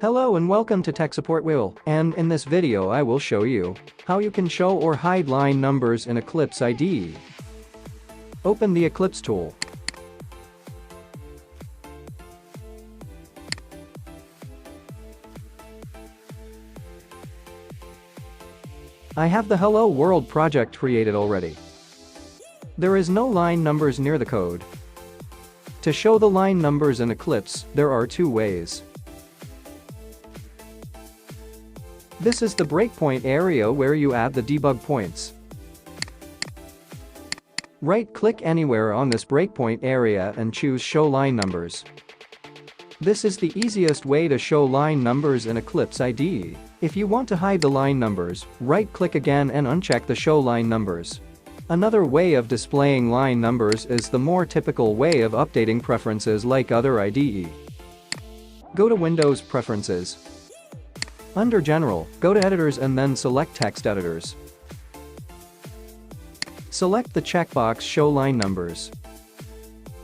Hello and welcome to Tech Support Wheel, and in this video I will show you how you can show or hide line numbers in Eclipse IDE. Open the Eclipse tool. I have the Hello World project created already. There is no line numbers near the code. To show the line numbers in Eclipse, there are two ways. This is the breakpoint area where you add the debug points. Right-click anywhere on this breakpoint area and choose Show Line Numbers. This is the easiest way to show line numbers in Eclipse IDE. If you want to hide the line numbers, right-click again and uncheck the Show Line Numbers. Another way of displaying line numbers is the more typical way of updating preferences like other IDE. Go to Windows Preferences. Under General, go to Editors and then select Text Editors. Select the checkbox Show Line Numbers.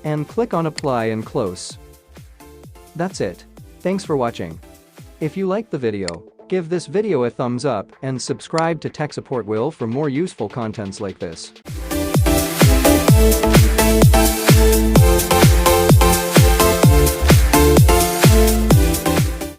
And click on Apply and Close. That's it. Thanks for watching. If you liked the video, give this video a thumbs up and subscribe to Tech Support Wheel for more useful contents like this.